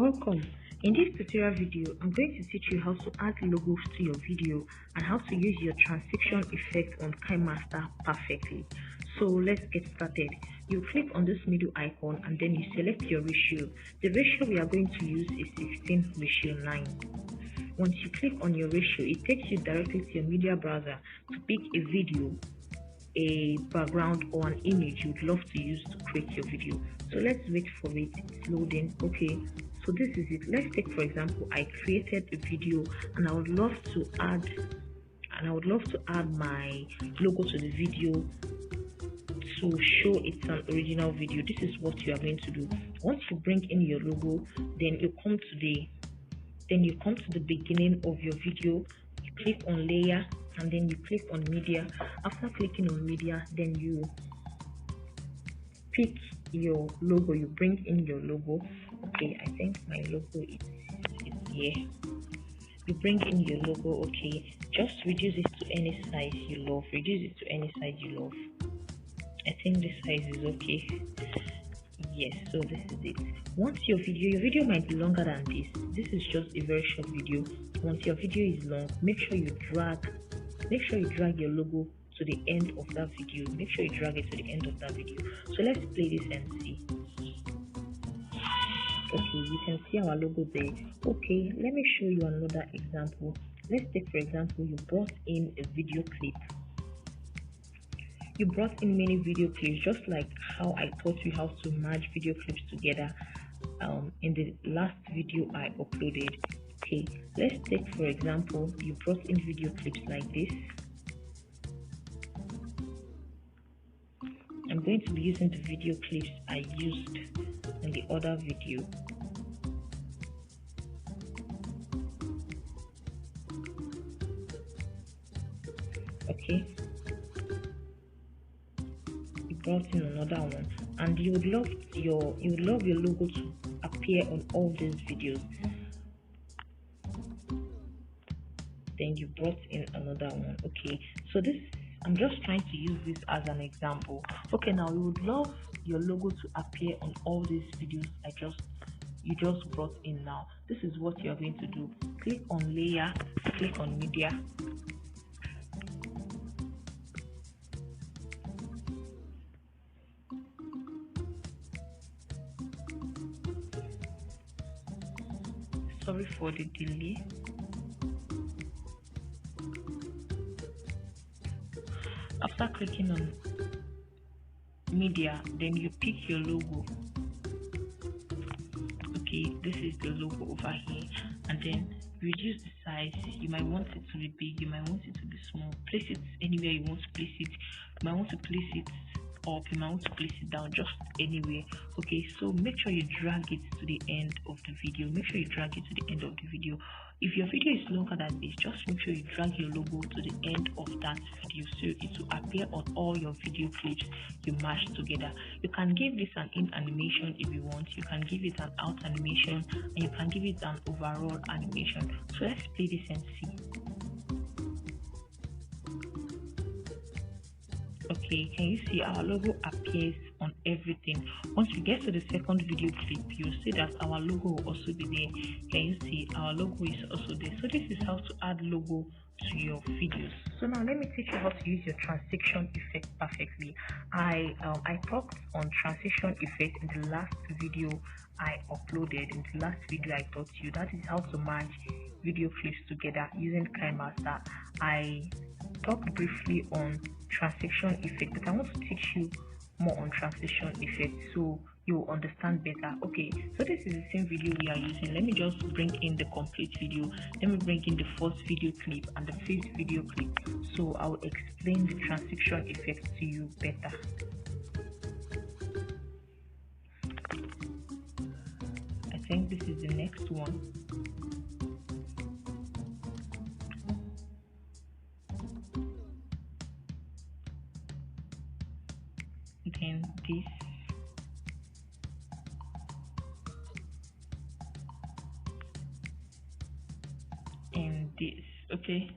Welcome. In this tutorial video, I'm going to teach you how to add logos to your video and how to use your transition effect on Kinemaster perfectly. So let's get started. You click on this middle icon and then you select your ratio. The ratio we are going to use is 16:9. Once you click on your ratio, it takes you directly to your media browser to pick a video, a background, or an image you'd love to use to create your video. So let's wait for it. It's loading. Okay, so this is it. Let's take, for example, I created a video and I would love to add my logo to the video to show it's an original video. This is what you are going to do. Once you bring in your logo, then you come to the beginning of your video. You click on layer and then you click on media. After clicking on media, then you pick your logo. You bring in your logo. Okay, I think my logo is here. You bring in your logo. Okay, just reduce it to any size you love. Reduce it to any size you love. I think this size is okay. Yes, so this is it. Once your video might be longer than this. This is just a very short video. Once your video is long, make sure you drag your logo to the end of that video. Make sure you drag it to the end of that video. So let's play this and see. Okay, you can see our logo there. Okay, let me show you another example. Let's take, for example, you brought in a video clip. You brought in many video clips, just like how I taught you how to merge video clips together in the last video I uploaded. Okay, let's take, for example, you brought in video clips like this. I'm going to be using the video clips I used in the other video. Okay, you brought in another one, and you would love your logo to appear on all these videos. Then you brought in another one. Okay, so this, I'm just trying to use this as an example. Okay, now you would love your logo to appear on all these videos you just brought in. Now this is what you're going to do. Click on layer, click on media. Sorry for the delay. After clicking on media, then you pick your logo. Okay, this is the logo over here, and then reduce the size. You might want it to be big, you might want it to be small. Place it anywhere you want to place it. You might want to place it up, you might want to place it down, just anywhere. Okay, so make sure you drag it to the end of the video. Make sure you drag it to the end of the video. If your video is longer than this, just make sure you drag your logo to the end of that video so it will appear on all your video clips you mash together. You can give this an in animation if you want. You can give it an out animation, and you can give it an overall animation. So let's play this and see. Okay, can you see our logo appears on everything? Once we get to the second video clip, you'll see that our logo will also be there. Can you see our logo is also there? So this is how to add logo to your videos. So now let me teach you how to use your transition effect perfectly. I talked on transition effect in the last video I uploaded. In the last video I taught you that is how to merge video clips together using Kinemaster. I talked briefly on transition effect, but I want to teach you more on transition effect so you understand better. Okay, so this is the same video we are using. Let me just bring in the complete video. Let me bring in the first video clip and the fifth video clip, so I will explain the transition effect to you better. I think this is the next one. Then this, and this. Okay,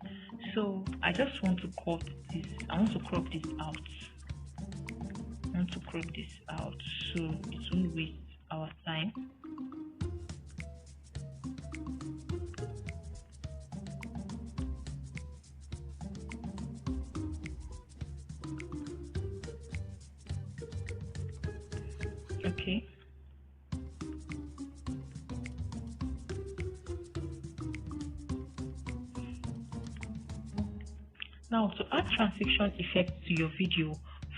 so I just want to crop this. I want to crop this out. So it won't waste our time. Okay. Now, to add transition effect to your video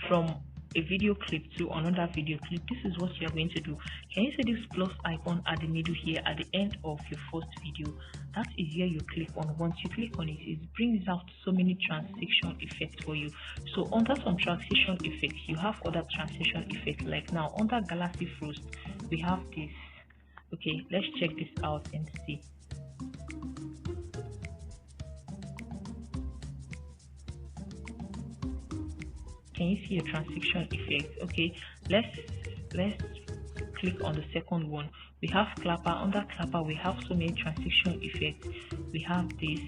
from a video clip to another video clip, this is what you are going to do. Can you see this plus icon at the middle here at the end of your first video? That is where you click on. Once you click on it, it brings out so many transition effects for you. So under some transition effects, you have other transition effects. Like now under Galaxy Frost, we have this. Okay, let's check this out and see. Can you see a transition effect? Okay, let's click on the second one. We have clapper. Under clapper, we have so many transition effects. We have this.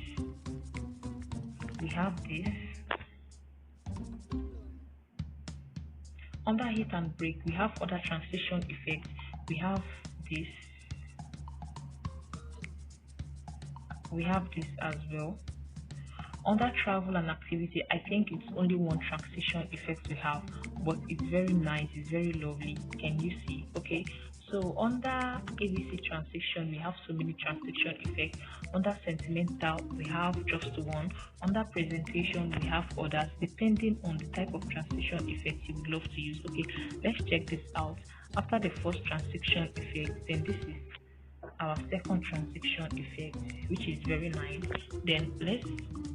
Under hit and break, we have other transition effects. We have this. We have this as well. Under travel and activity, I think it's only one transition effect we have, but it's very nice, it's very lovely. Can you see? Okay, so under ABC transition, we have so many transition effects. Under sentimental, we have just one. Under presentation, we have others, depending on the type of transition effect you would love to use. Okay, let's check this out. After the first transition effect, then this is our second transition effect, which is very nice. Then let's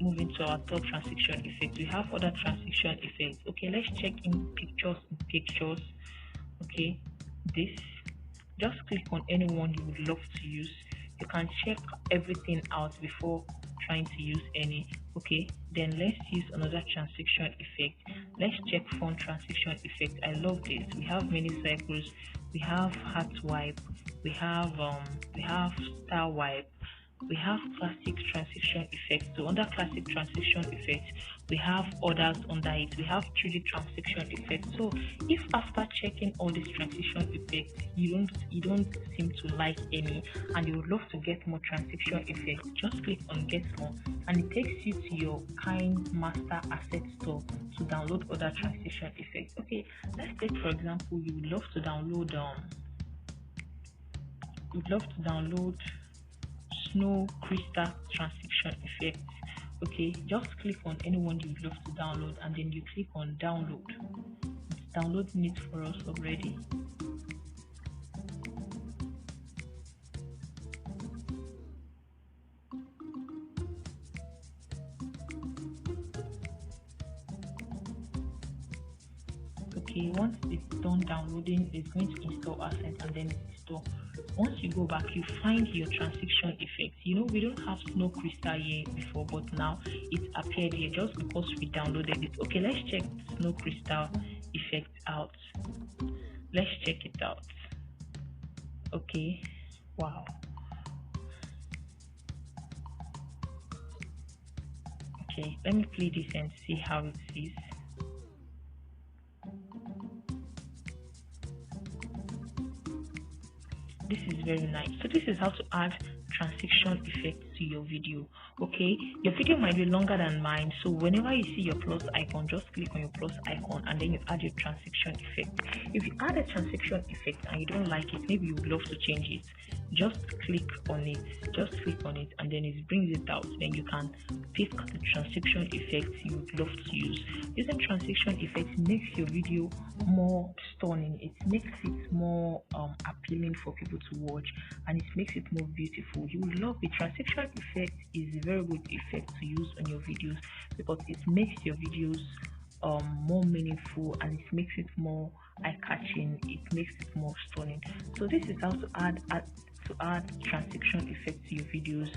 move into our third transition effect. We have other transition effects. Okay, let's check in pictures. Okay, this, just click on anyone you would love to use. You can check everything out before trying to use any. Okay, then let's use another transition effect. Let's check font transition effect. I love this. We have many cycles. We have heart wipe. We have star wipe. We have classic transition effect. So under classic transition effect, we have others under it. We have 3D transition effect. So if after checking all these transition effects, you don't seem to like any and you would love to get more transition effects, just click on get more and it takes you to your Kinemaster asset store to download other transition effects. Okay, let's take for example you would love to download snow crystal transition effect. Okay, just click on anyone you would love to download and then you click on download. It's downloading it for us already. Okay, once it's done downloading, it's going to install asset and then install. Once you go back, you find your transition effects. You know, we don't have snow crystal here before, but now it appeared here just because we downloaded it. Okay, let's check snow crystal effect out. Let's check it out. Okay, wow. Okay, let me play this and see how it is. This is very nice. So this is how to add transition effect to your video. Okay, your video might be longer than mine, so whenever you see your plus icon, just click on your plus icon and then you add your transition effect. If you add a transition effect and you don't like it, maybe you would love to change it, just click on it and then it brings it out. Then you can pick the transition effects you would love to use. Using transition effects makes your video more stunning, it makes it more appealing for people to watch, and it makes it more beautiful. You will love it. Transition effect is a very good effect to use on your videos because it makes your videos more meaningful and it makes it more eye-catching, it makes it more stunning. So this is how to add transition effect to your videos.